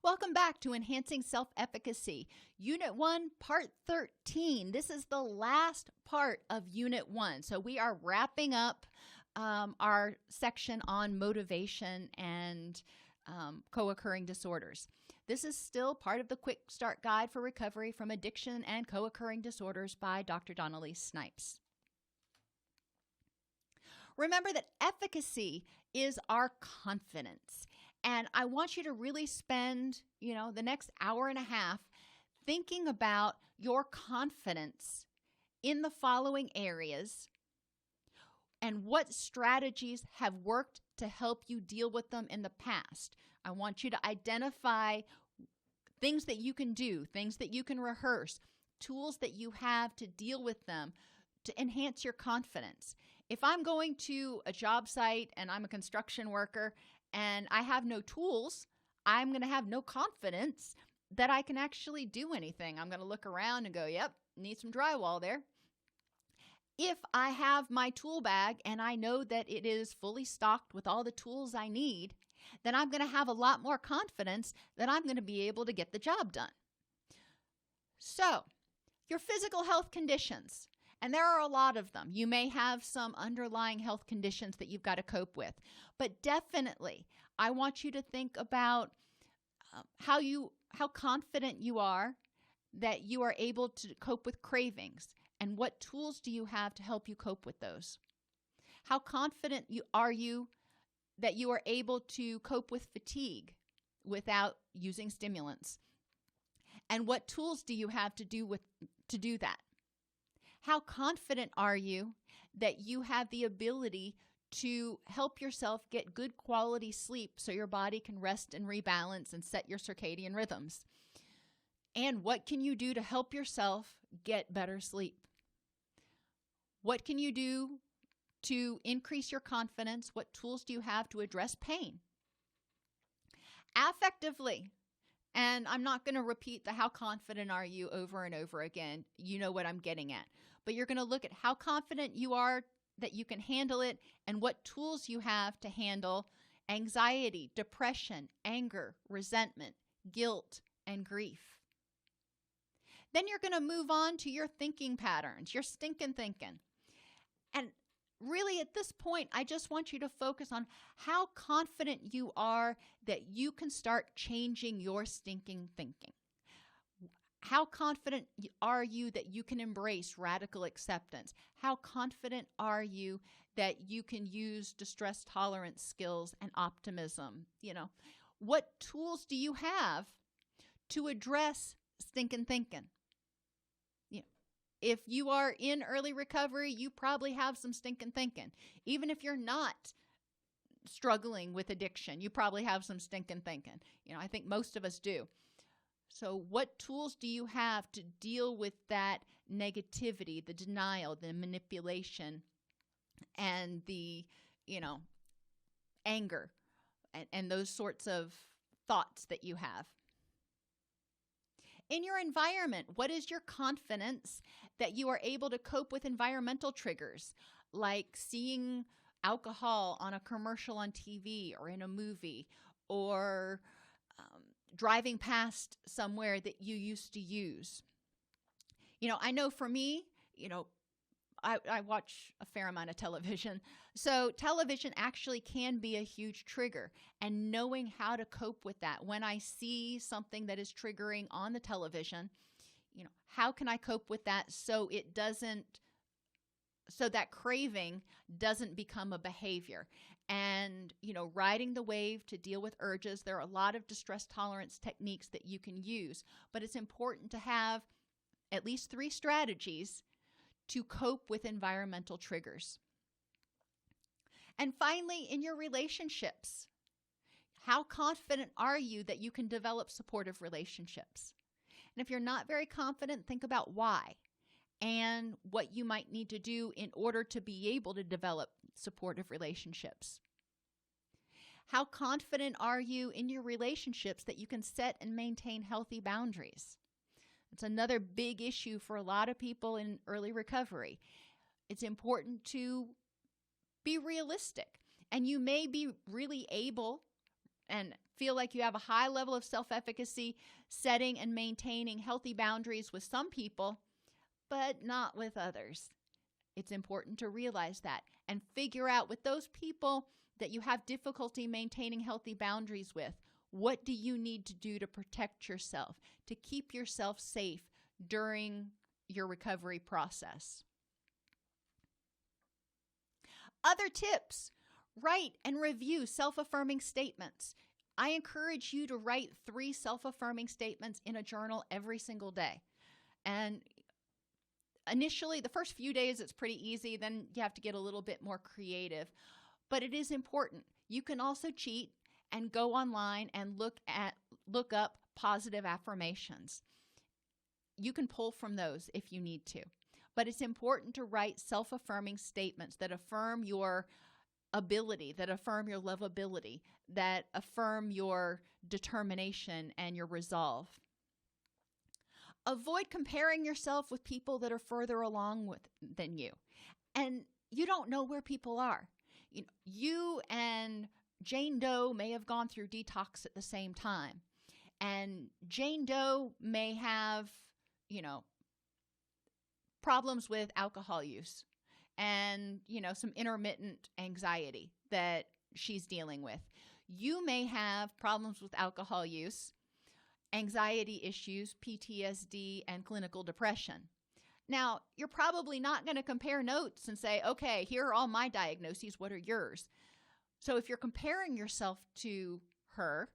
Welcome back to Enhancing Self Efficacy, Unit 1, Part 13. This is the last part of Unit 1. So we are wrapping up our section on motivation and co-occurring disorders. This is still part of the Quickstart Guide for Recovery from Addiction and Co-occurring Disorders by Dr. Dawn-Elise Snipes. Remember that efficacy is our confidence. And I want you to really spend, the next hour and a half thinking about your confidence in the following areas and what strategies have worked to help you deal with them in the past. I want you to identify things that you can do, things that you can rehearse, tools that you have to deal with them to enhance your confidence. If I'm going to a job site and I'm a construction worker and I have no tools, I'm going to have no confidence that I can actually do anything. I'm going to look around and go, yep, need some drywall there. If I have my tool bag and I know that it is fully stocked with all the tools I need, then I'm going to have a lot more confidence that I'm going to be able to get the job done. So, your physical health conditions. And there are a lot of them. You may have some underlying health conditions that you've got to cope with. But definitely, I want you to think about how confident you are that you are able to cope with cravings. And what tools do you have to help you cope with those? How confident are you that you are able to cope with fatigue without using stimulants? And what tools do you have to do that? How confident are you that you have the ability to help yourself get good quality sleep so your body can rest and rebalance and set your circadian rhythms? And what can you do to help yourself get better sleep? What can you do to increase your confidence? What tools do you have to address pain? Affectively. And I'm not going to repeat the how confident are you over and over again. You know what I'm getting at. But you're going to look at how confident you are that you can handle it and what tools you have to handle anxiety, depression, anger, resentment, guilt, and grief. Then you're going to move on to your thinking patterns, your stinking thinking. And really, at this point, I just want you to focus on how confident you are that you can start changing your stinking thinking. How confident are you that you can embrace radical acceptance? How confident are you that you can use distress tolerance skills and optimism? What tools do you have to address stinking thinking? If you are in early recovery, you probably have some stinking thinking. Even if you're not struggling with addiction, you probably have some stinking thinking. I think most of us do. So what tools do you have to deal with that negativity, the denial, the manipulation, and the, anger and those sorts of thoughts that you have? In your environment, what is your confidence that you are able to cope with environmental triggers, like seeing alcohol on a commercial on TV or in a movie, or driving past somewhere that you used to use? I know for me, I watch a fair amount of television. So television actually can be a huge trigger, and knowing how to cope with that. When I see something that is triggering on the television, how can I cope with that so that craving doesn't become a behavior? And, riding the wave to deal with urges. There are a lot of distress tolerance techniques that you can use, but it's important to have at least 3 strategies to cope with environmental triggers. And finally, in your relationships, how confident are you that you can develop supportive relationships? And if you're not very confident, think about why and what you might need to do in order to be able to develop supportive relationships. How confident are you in your relationships that you can set and maintain healthy boundaries? It's another big issue for a lot of people in early recovery. It's important to be realistic, and you may be really able and feel like you have a high level of self-efficacy, setting and maintaining healthy boundaries with some people, but not with others. It's important to realize that and figure out with those people that you have difficulty maintaining healthy boundaries with, what do you need to do to protect yourself, to keep yourself safe during your recovery process. Other tips: write and review self-affirming statements. I encourage you to write 3 self-affirming statements in a journal every single day. And initially, the first few days, it's pretty easy. Then you have to get a little bit more creative. But it is important. You can also cheat and go online and look up positive affirmations. You can pull from those if you need to. But it's important to write self-affirming statements that affirm your ability, that affirm your lovability, that affirm your determination and your resolve. Avoid comparing yourself with people that are further along than you. And you don't know where people are. You and Jane Doe may have gone through detox at the same time. And Jane Doe may have, problems with alcohol use and, some intermittent anxiety that she's dealing with. You may have problems with alcohol use, anxiety issues, PTSD, and clinical depression. Now, you're probably not going to compare notes and say, okay, here are all my diagnoses. What are yours? So if you're comparing yourself to her,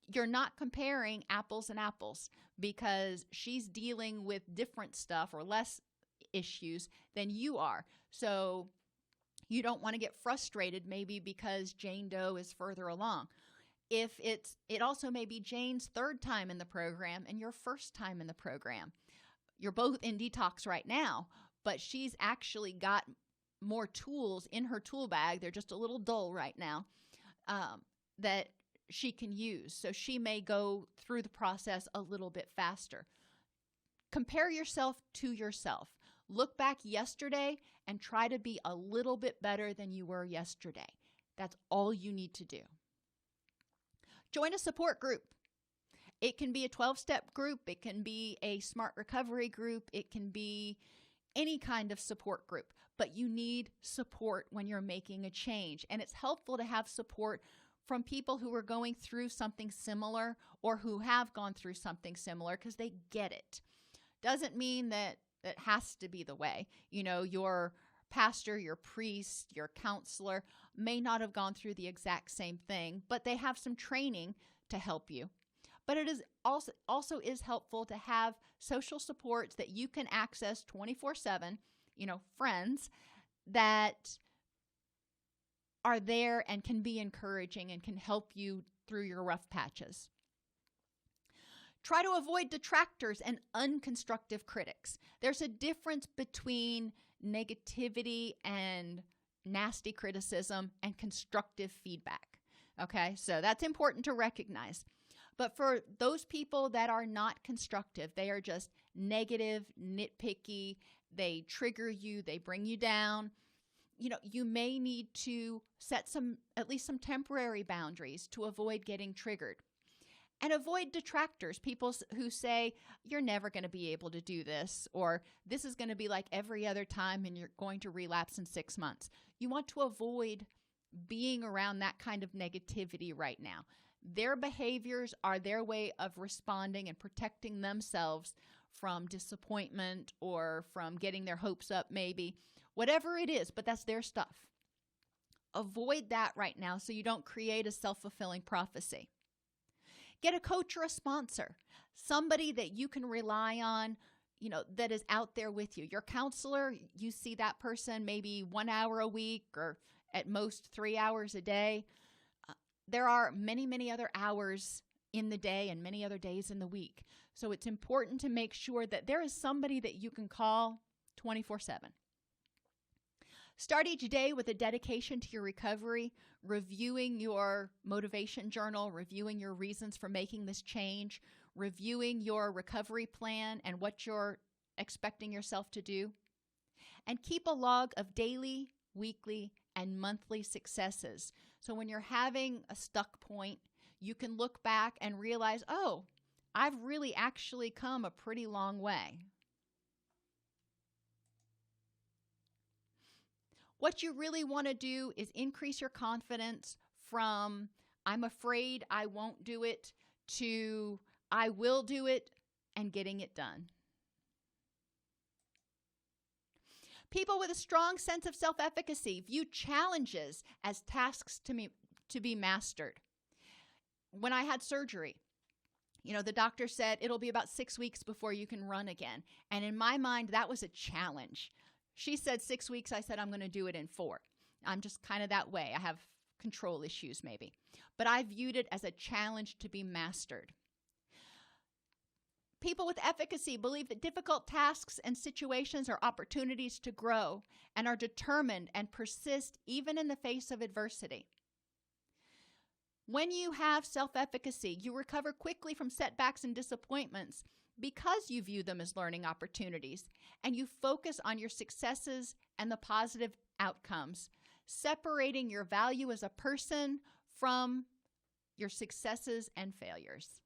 you're not comparing apples and apples because she's dealing with different stuff or less issues than you are. So you don't want to get frustrated maybe because Jane Doe is further along. It also may be Jane's 3rd time in the program and your 1st time in the program. You're both in detox right now, but she's actually got more tools in her tool bag. They're just a little dull right now that she can use. So she may go through the process a little bit faster. Compare yourself to yourself. Look back yesterday and try to be a little bit better than you were yesterday. That's all you need to do. Join a support group. It can be a 12-step group. It can be a smart recovery group. It can be any kind of support group. But you need support when you're making a change. And it's helpful to have support from people who are going through something similar or who have gone through something similar because they get it. Doesn't mean that it has to be the way. Your pastor, your priest, your counselor may not have gone through the exact same thing, but they have some training to help you. But it is also is helpful to have social supports that you can access 24/7, friends that are there and can be encouraging and can help you through your rough patches. Try to avoid detractors and unconstructive critics. There's a difference between negativity and nasty criticism and constructive feedback. Okay, so that's important to recognize. But for those people that are not constructive, they are just negative, nitpicky, they trigger you, they bring you down. You may need to set at least some temporary boundaries to avoid getting triggered. And avoid detractors, people who say, you're never going to be able to do this, or this is going to be like every other time and you're going to relapse in 6 months. You want to avoid being around that kind of negativity right now. Their behaviors are their way of responding and protecting themselves from disappointment or from getting their hopes up maybe. Whatever it is, but that's their stuff. Avoid that right now so you don't create a self-fulfilling prophecy. Get a coach or a sponsor, somebody that you can rely on, that is out there with you. Your counselor, you see that person maybe 1 hour a week or at most 3 hours a day. There are many, many other hours in the day and many other days in the week. So it's important to make sure that there is somebody that you can call 24/7. Start each day with a dedication to your recovery, reviewing your motivation journal, reviewing your reasons for making this change, reviewing your recovery plan and what you're expecting yourself to do. And keep a log of daily, weekly, and monthly successes. So when you're having a stuck point, you can look back and realize, oh, I've really actually come a pretty long way. What you really want to do is increase your confidence from I'm afraid I won't do it to I will do it and getting it done. People with a strong sense of self-efficacy view challenges as tasks to be mastered. When I had surgery, the doctor said it'll be about 6 weeks before you can run again. And in my mind, that was a challenge. She said 6 weeks. I said, I'm going to do it in 4. I'm just kind of that way. I have control issues maybe. But I viewed it as a challenge to be mastered. People with efficacy believe that difficult tasks and situations are opportunities to grow and are determined and persist even in the face of adversity. When you have self-efficacy, you recover quickly from setbacks and disappointments because you view them as learning opportunities, and you focus on your successes and the positive outcomes, separating your value as a person from your successes and failures.